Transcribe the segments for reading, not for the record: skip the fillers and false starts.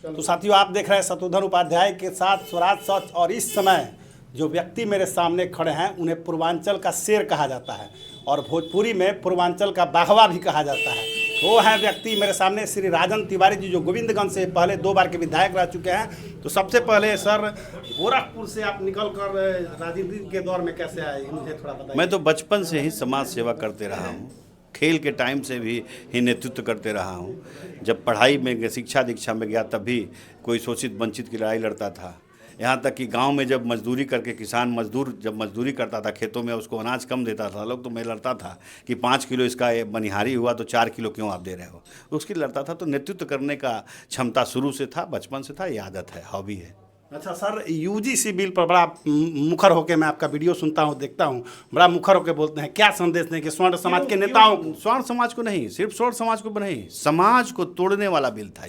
तो साथियों, आप देख रहे हैं शत्रुघ्न उपाध्याय के साथ स्वराज सच। और इस समय जो व्यक्ति मेरे सामने खड़े हैं उन्हें पूर्वांचल का शेर कहा जाता है और भोजपुरी में पूर्वांचल का बाघवा भी कहा जाता है। वो हैं व्यक्ति मेरे सामने श्री राजन तिवारी जी, जो गोविंदगंज से पहले 2 बार के विधायक रह चुके हैं। तो सबसे पहले सर, गोरखपुर से आप निकल कर राजनीति के दौर में कैसे आए, मुझे थोड़ा बताइए। मैं तो बचपन से ही समाज सेवा करते रहा हूँ, खेल के टाइम से भी ही नेतृत्व करते रहा हूँ। जब पढ़ाई में शिक्षा दीक्षा में गया तब भी कोई शोषित वंचित की लड़ाई लड़ता था। यहाँ तक कि गांव में जब मजदूरी करके किसान मजदूर जब मजदूरी करता था खेतों में, उसको अनाज कम देता था लोग, तो मैं लड़ता था कि 5 किलो इसका बनिहारी हुआ तो 4 किलो क्यों आप दे रहे हो, उसकी लड़ता था। तो नेतृत्व करने का क्षमता शुरू से था, बचपन से था, ये आदत है, हॉबी है। अच्छा सर, यूजीसी बिल पर बड़ा मुखर होकर मैं आपका वीडियो सुनता हूँ, देखता हूँ, बड़ा मुखर होकर बोलते हैं। क्या संदेश दें कि स्वर्ण समाज के नेताओं को? स्वर्ण समाज को नहीं, सिर्फ स्वर्ण समाज को नहीं, समाज को तोड़ने वाला बिल था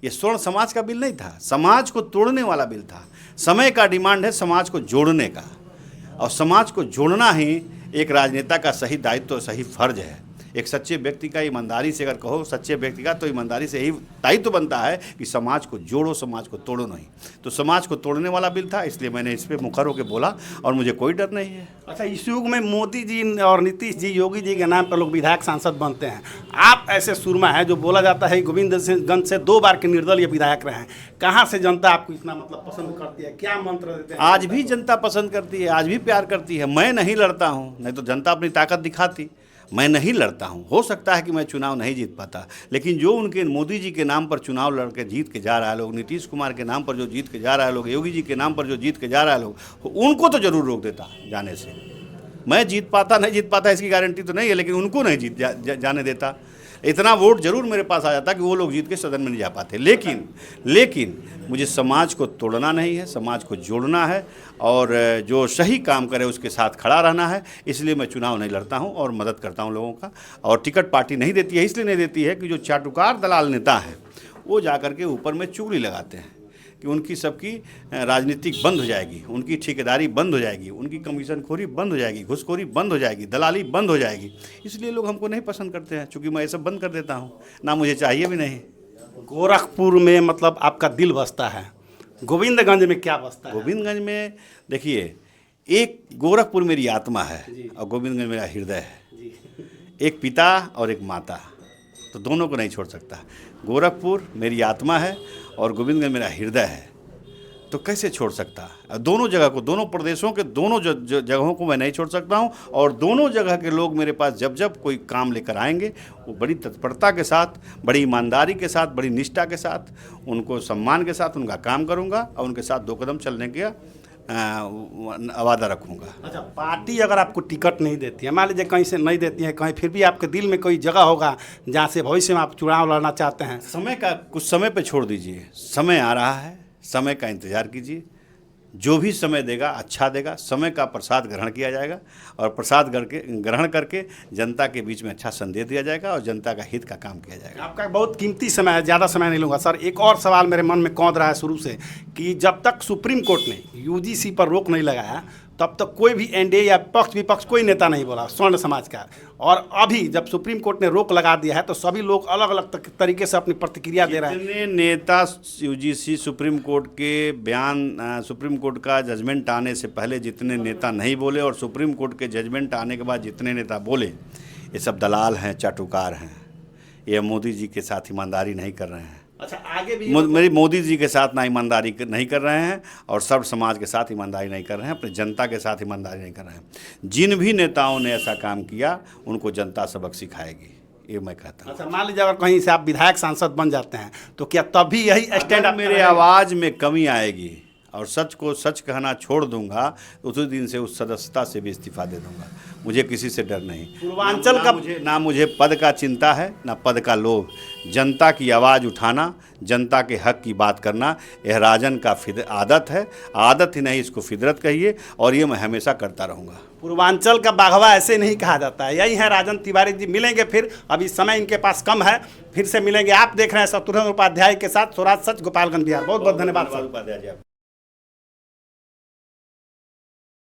ये स्वर्ण समाज का बिल नहीं था, समाज को तोड़ने वाला बिल था। समय का डिमांड है समाज को जोड़ने का, और समाज को जोड़ना ही एक राजनेता का सही दायित्व, सही फर्ज है। एक सच्चे व्यक्ति का, ईमानदारी से अगर कहो सच्चे व्यक्ति का, तो ईमानदारी से यही दायित्व बनता है कि समाज को जोड़ो, समाज को तोड़ो नहीं। तो समाज को तोड़ने वाला बिल था, इसलिए मैंने इस पर मुखर होकर बोला और मुझे कोई डर नहीं है। अच्छा, इस युग में मोदी जी और नीतीश जी, योगी जी के नाम पर लोग विधायक सांसद बनते हैं। आप ऐसे सुरमा है जो बोला जाता है गोविंदगंज से 2 बार के निर्दलीय विधायक रहे हैं। कहाँ से जनता आपको इतना मतलब पसंद करती है, क्या मंत्र देते हैं? आज भी जनता पसंद करती है, आज भी प्यार करती है। मैं नहीं लड़ता हूँ, नहीं तो जनता अपनी ताकत दिखाती। मैं नहीं लड़ता हूँ, हो सकता है कि मैं चुनाव नहीं जीत पाता, लेकिन जो उनके मोदी जी के नाम पर चुनाव लड़ के जीत के जा रहा है लोग, नीतीश कुमार के नाम पर जो जीत के जा रहा है लोग, योगी जी के नाम पर जो जीत के जा रहा है लोग, उनको तो जरूर रोक देता जाने से। मैं जीत पाता नहीं जीत पाता इसकी गारंटी तो नहीं है, लेकिन उनको नहीं जाने देता। इतना वोट जरूर मेरे पास आ जाता कि वो लोग जीत के सदन में नहीं जा पाते। लेकिन मुझे समाज को तोड़ना नहीं है, समाज को जोड़ना है, और जो सही काम करे उसके साथ खड़ा रहना है। इसलिए मैं चुनाव नहीं लड़ता हूं और मदद करता हूं लोगों का। और टिकट पार्टी नहीं देती है, इसलिए नहीं देती है कि जो चाटुकार दलाल नेता हैं वो जा कर के ऊपर में चुगली लगाते हैं कि उनकी सबकी राजनीतिक बंद हो जाएगी, उनकी ठेकेदारी बंद हो जाएगी, उनकी कमीशनखोरी बंद हो जाएगी, घुसखोरी बंद हो जाएगी, दलाली बंद हो जाएगी। इसलिए लोग हमको नहीं पसंद करते हैं, चूँकि मैं ये सब बंद कर देता हूँ, ना मुझे चाहिए भी नहीं। गोरखपुर में मतलब आपका दिल बसता है, गोविंदगंज में क्या बसता है? गोविंदगंज में देखिए, एक गोरखपुर मेरी आत्मा है और गोविंदगंज मेरा हृदय है। एक पिता और एक माता, तो दोनों को नहीं छोड़ सकता। गोरखपुर मेरी आत्मा है और गोविंदगंज मेरा हृदय है, तो कैसे छोड़ सकता? दोनों जगह को, दोनों प्रदेशों के दोनों जगहों को मैं नहीं छोड़ सकता हूं। और दोनों जगह के लोग मेरे पास जब जब कोई काम लेकर आएंगे, वो बड़ी तत्परता के साथ, बड़ी ईमानदारी के साथ, बड़ी निष्ठा के साथ, उनको सम्मान के साथ उनका काम करूंगा और उनके साथ 2 कदम चलने का वादा रखूंगा। अच्छा, पार्टी अगर आपको टिकट नहीं देती है, मान लीजिए कहीं से नहीं देती है कहीं, फिर भी आपके दिल में कोई जगह होगा जहाँ से भविष्य में आप चुनाव लड़ना चाहते हैं? समय का कुछ समय पे छोड़ दीजिए, समय आ रहा है, समय का इंतज़ार कीजिए। जो भी समय देगा अच्छा देगा। समय का प्रसाद ग्रहण किया जाएगा और प्रसाद ग्रहण करके जनता के बीच में अच्छा संदेश दिया जाएगा और जनता का हित का काम किया जाएगा। आपका बहुत कीमती समय है, ज़्यादा समय नहीं लूँगा सर। एक और सवाल मेरे मन में कौंध रहा है शुरू से कि जब तक सुप्रीम कोर्ट ने यूजीसी पर रोक नहीं लगाया तब तक कोई भी एनडीए या पक्ष विपक्ष कोई नेता नहीं बोला स्वर्ण समाज का। और अभी जब सुप्रीम कोर्ट ने रोक लगा दिया है तो सभी लोग अलग अलग तरीके से अपनी प्रतिक्रिया दे रहे हैं। जितने नेता यूजीसी सुप्रीम कोर्ट के बयान, सुप्रीम कोर्ट का जजमेंट आने से पहले जितने नेता नहीं बोले और सुप्रीम कोर्ट के जजमेंट आने के बाद जितने नेता बोले, ये सब दलाल हैं, चाटुकार हैं। ये मोदी जी के साथ ईमानदारी नहीं कर रहे हैं। अच्छा, आगे भी मेरी मोदी जी के साथ ना ईमानदारी नहीं कर रहे हैं और सर्व समाज के साथ ईमानदारी नहीं कर रहे हैं, अपनी जनता के साथ ईमानदारी नहीं कर रहे हैं। जिन भी नेताओं ने ऐसा काम किया उनको जनता सबक सिखाएगी, ये मैं कहता हूँ। अच्छा, मान लीजिए अगर कहीं से आप विधायक सांसद बन जाते हैं तो क्या तब भी यही स्टैंड अप? मेरे आवाज़ में कमी आएगी और सच को सच कहना छोड़ दूंगा, उसी दिन से उस सदस्यता से भी इस्तीफा दे दूंगा। मुझे किसी से डर नहीं। पूर्वांचल का ना मुझे पद का चिंता है, ना पद का लोभ। जनता की आवाज़ उठाना, जनता के हक की बात करना, यह राजन का आदत है। आदत ही नहीं, इसको फितरत कहिए, और ये मैं हमेशा करता रहूँगा। पूर्वांचल का बाघवा ऐसे नहीं कहा जाता है। यही है राजन तिवारी जी। मिलेंगे फिर, अभी समय इनके पास कम है, फिर से मिलेंगे। आप देख रहे हैं शत्रुघ्न उपाध्याय के साथ स्वराज सच, गोपालगंज बिहार। बहुत बहुत धन्यवाद सर। उपाध्याय जी।